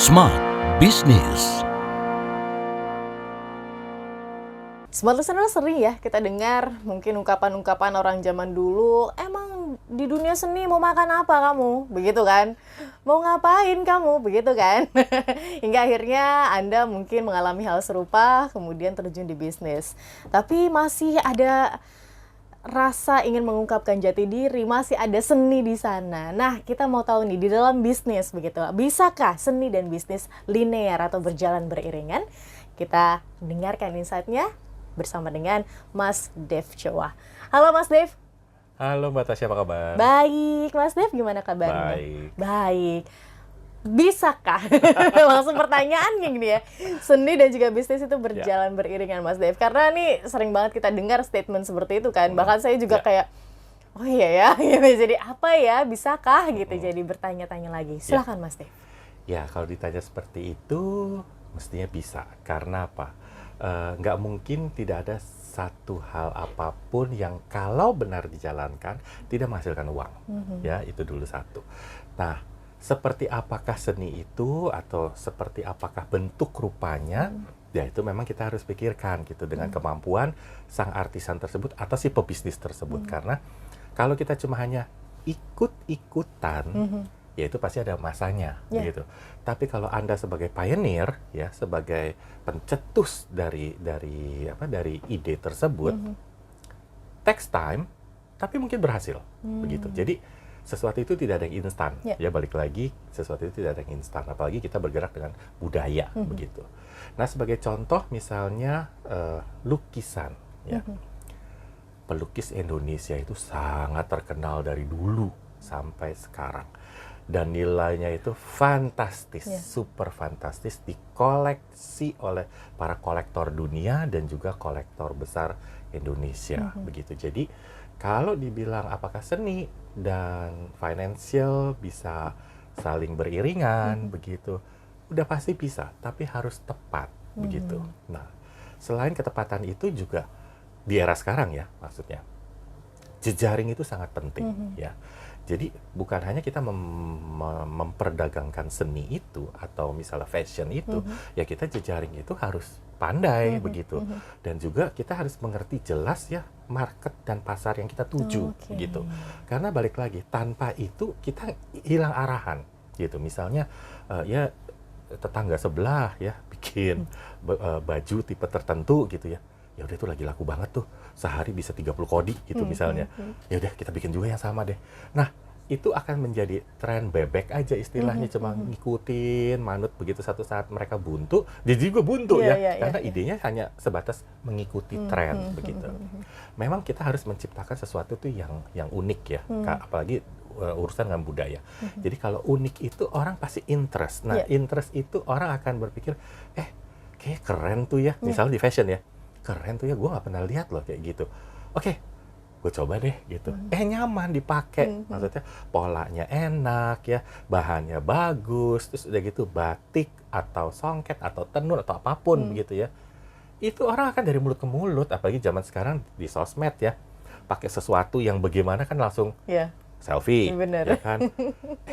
Smart Business. Smart listener, sering ya kita dengar mungkin ungkapan-ungkapan orang zaman dulu, emang di dunia seni mau makan apa kamu? Begitu kan? Mau ngapain kamu? Begitu kan? Hingga akhirnya Anda mungkin mengalami hal serupa, kemudian terjun di bisnis. Tapi masih ada rasa ingin mengungkapkan jati diri, masih ada seni di sana. Nah, kita mau tahu nih, di dalam bisnis begitu, bisakah seni dan bisnis linear atau berjalan beriringan? Kita dengarkan insight-nya bersama dengan Mas Dev Chowa. Halo Mas Dev. Halo Mbak Tasya, apa kabar? Baik, Mas Dev gimana kabarnya? Baik. Baik. Bisakah? Langsung pertanyaannya gini ya. Seni dan juga bisnis itu berjalan beriringan Mas Dev. Karena nih sering banget kita dengar statement seperti itu kan. Bahkan saya juga kayak, oh iya ya, gitu. Jadi apa ya, bisakah gitu. Jadi bertanya-tanya lagi. Silakan Mas Dev. Ya, kalau ditanya seperti itu, mestinya bisa. Karena apa? Nggak mungkin tidak ada satu hal apapun yang kalau benar dijalankan tidak menghasilkan uang. Ya, itu dulu satu. Nah, seperti apakah seni itu atau seperti apakah bentuk rupanya, ya itu memang kita harus pikirkan gitu dengan kemampuan sang artisan tersebut atau si pebisnis tersebut. Karena kalau kita cuma hanya ikut-ikutan, ya itu pasti ada masanya gitu. Tapi kalau Anda sebagai pioneer, ya sebagai pencetus dari ide tersebut, takes time, tapi mungkin berhasil begitu. Jadi sesuatu itu tidak ada yang instan, ya balik lagi sesuatu itu tidak ada yang instan, apalagi kita bergerak dengan budaya begitu. Nah sebagai contoh misalnya lukisan, ya pelukis Indonesia itu sangat terkenal dari dulu sampai sekarang dan nilainya itu fantastis, super fantastis, dikoleksi oleh para kolektor dunia dan juga kolektor besar Indonesia begitu. Jadi kalau dibilang apakah seni dan financial bisa saling beriringan begitu, udah pasti bisa, tapi harus tepat begitu. Nah, selain ketepatan itu juga di era sekarang ya, maksudnya jejaring itu sangat penting ya. Jadi bukan hanya kita memperdagangkan seni itu atau misalnya fashion itu, ya kita jejaring itu harus pandai begitu. Dan juga kita harus mengerti jelas ya market dan pasar yang kita tuju gitu. Karena balik lagi, tanpa itu kita hilang arahan gitu. Misalnya ya tetangga sebelah ya bikin baju tipe tertentu gitu ya. Ya udah itu lagi laku banget tuh, sehari bisa 30 kodi gitu misalnya. Ya udah kita bikin juga yang sama deh. Nah, itu akan menjadi tren bebek aja istilahnya, cuma ngikutin manut, begitu satu saat mereka buntu, dia juga buntu karena idenya hanya sebatas mengikuti tren begitu. Memang kita harus menciptakan sesuatu tuh yang unik ya, apalagi urusan dengan budaya. Jadi kalau unik itu orang pasti interest. Nah, interest itu orang akan berpikir, kayak keren tuh ya, misalnya di fashion ya. Keren tuh ya, gue nggak pernah lihat loh kayak gitu. Oke, gue coba deh gitu. Nyaman dipakai, maksudnya polanya enak ya, bahannya bagus, terus udah gitu batik atau songket atau tenun atau apapun begitu ya. Itu orang akan dari mulut ke mulut, apalagi zaman sekarang di sosmed ya, pakai sesuatu yang bagaimana kan langsung selfie, ya kan?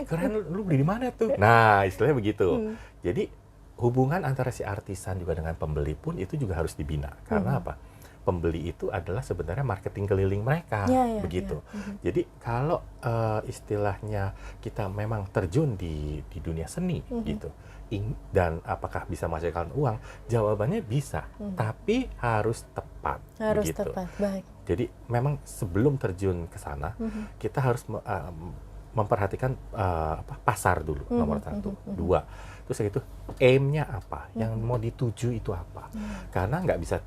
Keren, lu beli di mana tuh? Nah, istilahnya begitu. Jadi hubungan antara si artisan juga dengan pembeli pun itu juga harus dibina. Karena apa? Pembeli itu adalah sebenarnya marketing keliling mereka, begitu. Jadi kalau istilahnya kita memang terjun di dunia seni gitu, dan apakah bisa menghasilkan uang? Jawabannya bisa, tapi harus tepat. Harus begitu. tepat, baik. Jadi memang sebelum terjun ke sana, kita harus memperhatikan pasar dulu, nomor satu. Dua, terus itu aim-nya apa, yang mau dituju itu apa. Karena nggak bisa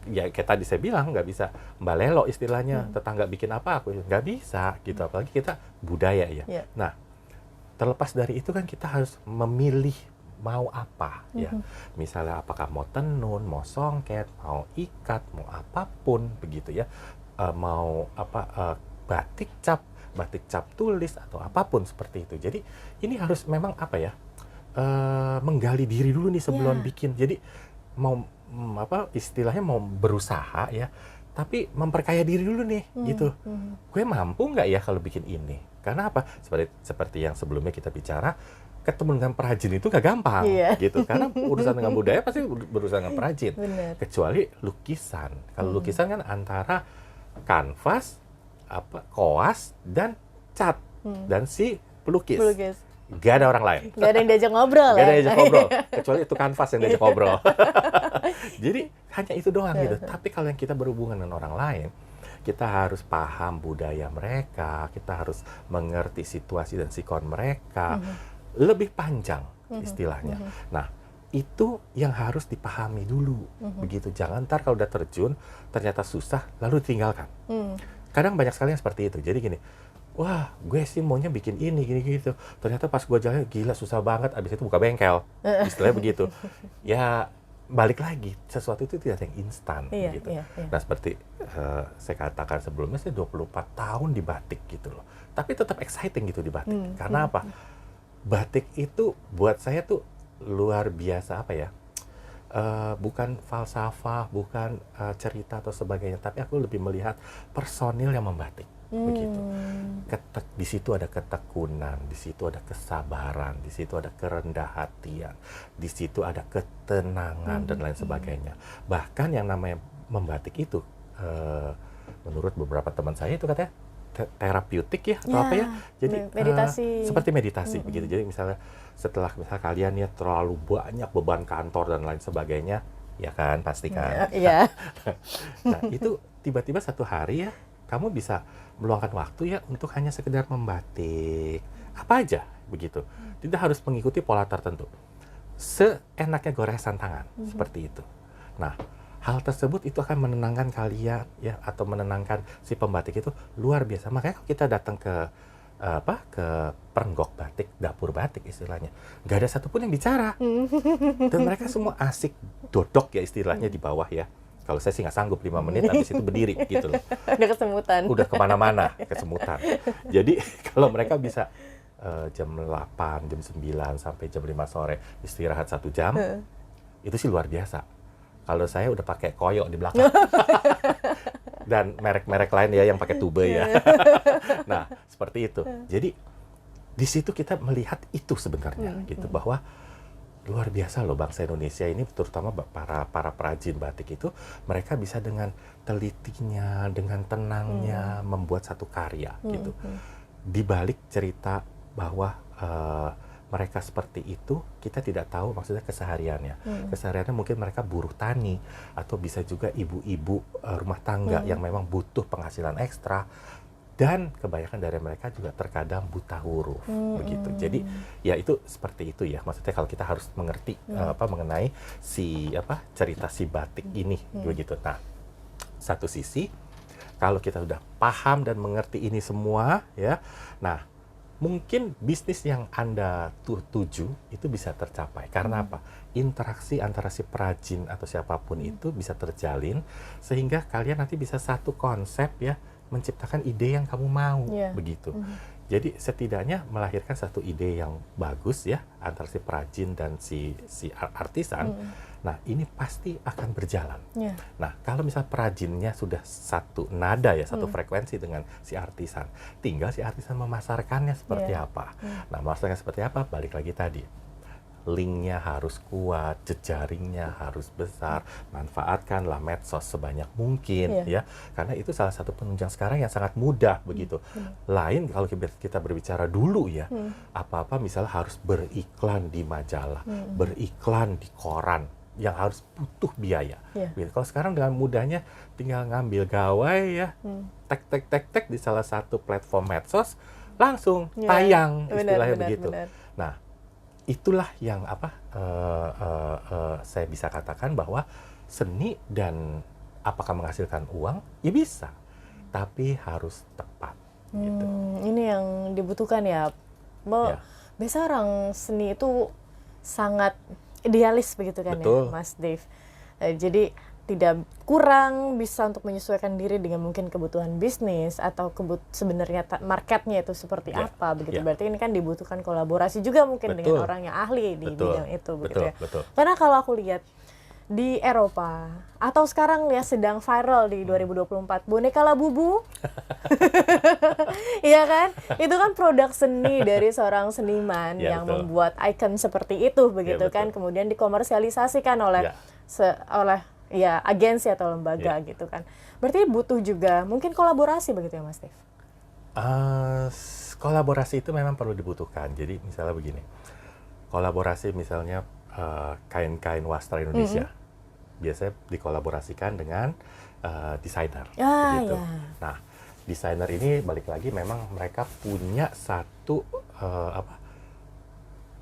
ya kayak tadi saya bilang, nggak bisa mbalelo istilahnya, tetangga bikin apa aku nggak bisa gitu, apalagi kita budaya ya. Nah, terlepas dari itu kan kita harus memilih mau apa ya. Misalnya apakah mau tenun, mau songket, mau ikat, mau apapun begitu ya. Mau batik cap tulis atau apapun seperti itu. Jadi ini harus memang menggali diri dulu nih sebelum bikin. Jadi mau istilahnya mau berusaha ya, tapi memperkaya diri dulu nih gitu. Gue mampu nggak ya kalau bikin ini? Karena apa? Seperti yang sebelumnya kita bicara, ketemu dengan perajin itu gak gampang, Iya. gitu. Karena urusan dengan budaya pasti berurusan dengan perajin. Benar. Kecuali lukisan. Kalau lukisan kan antara kanvas, koas, dan cat, dan si pelukis. Pelukis. Gak ada orang lain. Gak ada yang diajak ngobrol Gak ada yang ya? diajak ngobrol. Kecuali itu kanvas yang diajak ngobrol. Jadi hanya itu doang gitu. Tapi kalau yang kita berhubungan dengan orang lain, kita harus paham budaya mereka, kita harus mengerti situasi dan sikon mereka. Lebih panjang istilahnya. Nah, itu yang harus dipahami dulu. Begitu. Jangan ntar kalau udah terjun, ternyata susah, lalu ditinggalkan. Kadang banyak sekali yang seperti itu. Jadi gini, wah gue sih maunya bikin ini, gini gitu. Ternyata pas gue jalan, gila susah banget, abis itu buka bengkel. Istilahnya begitu. Ya, balik lagi, sesuatu itu tidak ada yang instan. Iya, gitu. iya. Nah, seperti saya katakan sebelumnya, saya 24 tahun di batik gitu loh. Tapi tetap exciting gitu di batik. Karena apa? Batik itu buat saya tuh luar biasa, apa ya? Bukan falsafah, bukan cerita atau sebagainya, tapi aku lebih melihat personil yang membatik. Begitu. Di situ ada ketekunan, di situ ada kesabaran, di situ ada kerendah hatian, di situ ada ketenangan dan lain sebagainya. Bahkan yang namanya membatik itu, menurut beberapa teman saya itu katanya terapeutik ya, atau apa ya? Jadi meditasi. seperti meditasi begitu. Jadi misalnya setelah kalian ya terlalu banyak beban kantor dan lain sebagainya, ya kan pasti kan. Iya. Nah itu tiba-tiba satu hari ya kamu bisa meluangkan waktu ya untuk hanya sekedar membatik apa aja begitu. Tidak harus mengikuti pola tertentu. Seenaknya goresan tangan seperti itu. Nah, hal tersebut itu akan menenangkan kalian ya, atau menenangkan si pembatik itu luar biasa. Makanya kalau kita datang ke ke perenggok batik, dapur batik istilahnya, nggak ada satupun yang bicara. Dan mereka semua asik dodok ya istilahnya di bawah ya. Kalau saya sih nggak sanggup 5 menit, habis itu berdiri gitu loh. Udah kesemutan. Udah kemana-mana, kesemutan. Jadi kalau mereka bisa jam 8, jam 9, sampai jam 5 sore istirahat 1 jam, itu sih luar biasa. Kalau saya udah pakai koyo di belakang. Dan merek-merek lain ya yang pakai tube ya. Nah, seperti itu. Jadi di situ kita melihat itu sebenarnya gitu, bahwa luar biasa loh bangsa Indonesia ini, terutama para perajin batik itu, mereka bisa dengan telitinya, dengan tenangnya membuat satu karya gitu. Di balik cerita bahwa mereka seperti itu, kita tidak tahu maksudnya kesehariannya. Kesehariannya mungkin mereka buruh tani, atau bisa juga ibu-ibu rumah tangga yang memang butuh penghasilan ekstra. Dan kebanyakan dari mereka juga terkadang buta huruf, begitu. Jadi ya itu seperti itu ya. Maksudnya kalau kita harus mengerti mengenai cerita si batik ini, begitu. Nah, satu sisi kalau kita sudah paham dan mengerti ini semua ya, nah mungkin bisnis yang Anda tuju itu bisa tercapai. Karena apa? Interaksi antara si perajin atau siapapun itu bisa terjalin, sehingga kalian nanti bisa satu konsep ya, menciptakan ide yang kamu mau, begitu. Jadi setidaknya melahirkan satu ide yang bagus ya antara si perajin dan si artisan. Nah, ini pasti akan berjalan. Nah, kalau misal perajinnya sudah satu nada ya, satu frekuensi dengan si artisan, tinggal si artisan memasarkannya seperti apa. Nah, memasarkan seperti apa? Balik lagi tadi. Linknya harus kuat, jejaringnya harus besar, manfaatkanlah medsos sebanyak mungkin ya, karena itu salah satu penunjang sekarang yang sangat mudah begitu. Lain kalau kita berbicara dulu ya, apa-apa misalnya harus beriklan di majalah, beriklan di koran, yang harus butuh biaya. Gitu. Kalau sekarang dengan mudahnya tinggal ngambil gawai ya, tek di salah satu platform medsos, langsung tayang, istilahnya begitu. Nah, itulah yang saya bisa katakan bahwa seni dan apakah menghasilkan uang? Ya bisa, tapi harus tepat. Gitu. Ini yang dibutuhkan ya. Biasa orang seni itu sangat idealis begitu kan. Betul. Ya, Mas Dave. Jadi tidak kurang bisa untuk menyesuaikan diri dengan mungkin kebutuhan bisnis atau sebenarnya marketnya itu seperti apa begitu. Berarti ini kan dibutuhkan kolaborasi juga mungkin dengan orang yang ahli di bidang itu begitu ya. Karena kalau aku lihat di Eropa atau sekarang ya sedang viral di 2024 boneka Labubu. Iya kan? Itu kan produk seni dari seorang seniman Ya, yang betul. membuat ikon seperti itu begitu betul. kan, kemudian dikomersialisasikan oleh Ya. oleh ya agensi atau lembaga gitu kan. Berarti butuh juga mungkin kolaborasi begitu ya Mas Steve? Kolaborasi itu memang perlu dibutuhkan. Jadi misalnya begini, kolaborasi misalnya kain-kain wastra Indonesia biasanya dikolaborasikan dengan desainer, begitu. Ya. Nah, desainer ini balik lagi memang mereka punya satu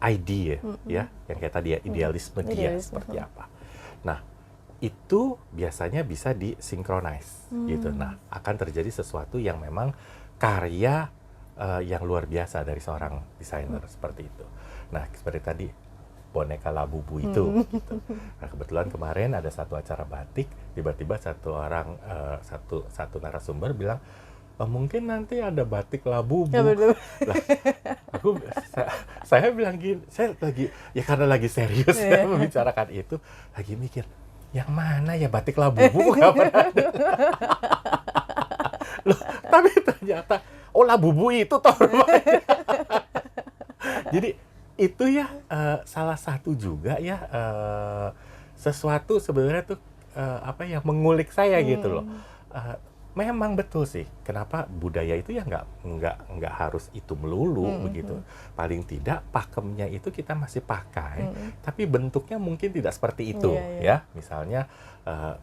idea ya, yang kayak tadi ya, idealisme dia Idealisme. seperti apa. Nah, itu biasanya bisa disinkronize gitu. Nah, akan terjadi sesuatu yang memang karya yang luar biasa dari seorang desainer seperti itu. Nah, seperti tadi boneka Labubu itu gitu. Nah, kebetulan kemarin ada satu acara batik, tiba-tiba satu orang satu narasumber bilang, mungkin nanti ada batik Labubu. Ya betul. Lah, saya bilang gini, saya lagi ya karena lagi serius ya, membicarakan itu, lagi mikir yang mana ya batik Labubu nggak pernah ada. Loh, tapi ternyata Labubu itu toh rupanya. Jadi itu ya salah satu juga ya sesuatu sebenarnya tuh yang mengulik saya gitu loh. Memang betul sih, kenapa budaya itu ya nggak harus itu melulu begitu. Paling tidak pakemnya itu kita masih pakai, tapi bentuknya mungkin tidak seperti itu ya. Misalnya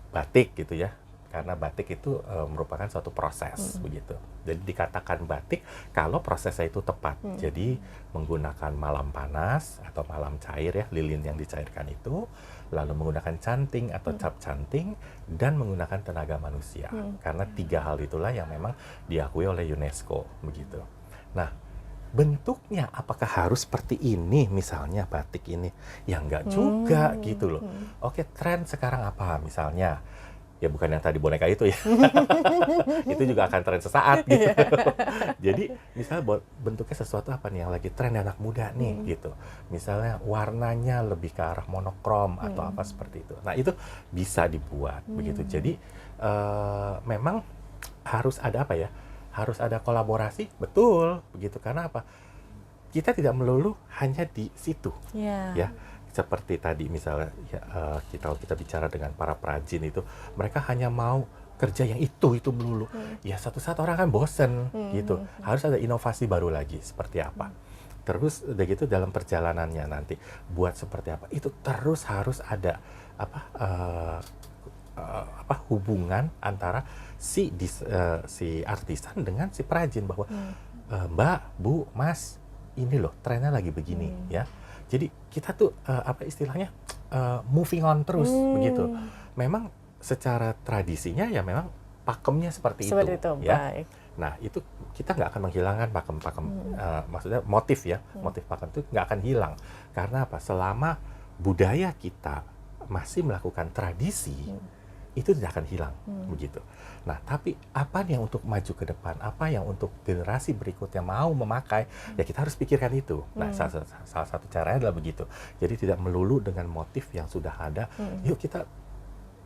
batik gitu ya, karena batik itu merupakan suatu proses begitu. Jadi dikatakan batik kalau prosesnya itu tepat. Jadi menggunakan malam panas atau malam cair ya, lilin yang dicairkan itu, lalu menggunakan canting atau cap canting, dan menggunakan tenaga manusia. Karena 3 hal itulah yang memang diakui oleh UNESCO begitu. Nah, bentuknya apakah harus seperti ini misalnya batik ini? Ya enggak juga gitu loh. Oke, tren sekarang apa misalnya? Ya bukan yang tadi boneka itu ya. Itu juga akan tren sesaat gitu. Jadi misalnya bentuknya sesuatu apa nih yang lagi tren anak muda nih gitu. Misalnya warnanya lebih ke arah monokrom atau apa seperti itu. Nah, itu bisa dibuat begitu. Jadi memang harus ada apa ya? Harus ada kolaborasi, betul begitu. Karena apa? Kita tidak melulu hanya di situ. Ya. Seperti tadi misalnya ya, kita bicara dengan para perajin itu, mereka hanya mau kerja yang itu melulu. Ya satu saat orang kan bosen gitu. Harus ada inovasi baru lagi seperti apa. Terus udah gitu dalam perjalanannya nanti buat seperti apa. Itu terus harus ada hubungan antara si artisan dengan si perajin bahwa Mbak, Bu, Mas, ini loh trennya lagi begini ya. Jadi kita tuh istilahnya moving on terus begitu. Memang secara tradisinya ya memang pakemnya seperti itu ya. Baik. Nah, itu kita nggak akan menghilangkan pakem-pakem, maksudnya motif ya, motif pakem itu nggak akan hilang. Karena apa? Selama budaya kita masih melakukan tradisi, itu tidak akan hilang begitu. Nah, tapi apa yang untuk maju ke depan, apa yang untuk generasi berikutnya mau memakai, ya kita harus pikirkan itu. Nah, salah satu caranya adalah begitu. Jadi tidak melulu dengan motif yang sudah ada. Yuk kita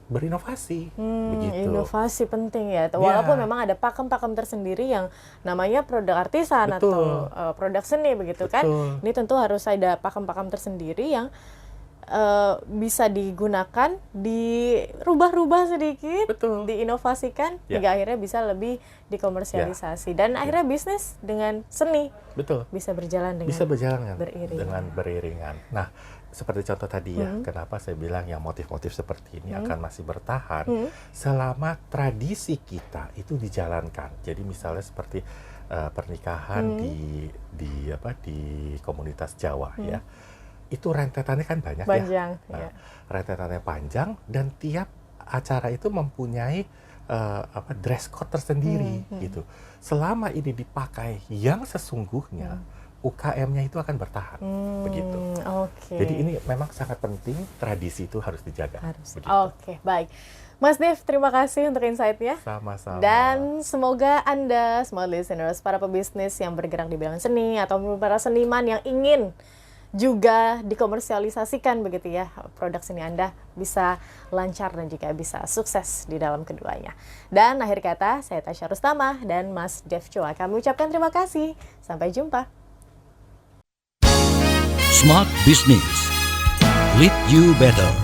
berinovasi, begitu. Inovasi penting ya. Walaupun memang ada pakem-pakem tersendiri yang namanya produk artisan atau produk seni begitu kan. Ini tentu harus ada pakem-pakem tersendiri yang bisa digunakan, dirubah-rubah sedikit, diinovasikan, hingga akhirnya bisa lebih dikomersialisasi. Dan akhirnya bisnis dengan seni bisa berjalan dengan beriringan. Nah, seperti contoh tadi ya, kenapa saya bilang yang motif-motif seperti ini akan masih bertahan selama tradisi kita itu dijalankan. Jadi misalnya seperti pernikahan di komunitas Jawa ya. Itu rentetannya kan banyak ya. Nah, rentetannya panjang dan tiap acara itu mempunyai dress code tersendiri gitu. Selama ini dipakai yang sesungguhnya, UKM-nya itu akan bertahan begitu. Jadi ini memang sangat penting, tradisi itu harus dijaga. Oke, baik. Mas Dev, terima kasih untuk insight-nya. Sama-sama. Dan semoga Anda, smart listeners, para pebisnis yang bergerak di bidang seni atau para seniman yang ingin juga dikomersialisasikan begitu ya, produk seni Anda bisa lancar dan juga bisa sukses di dalam keduanya. Dan akhir kata, saya Tasya Rustama dan Mas Dev Choa. Kami ucapkan terima kasih. Sampai jumpa. Smart Business. Lead you better.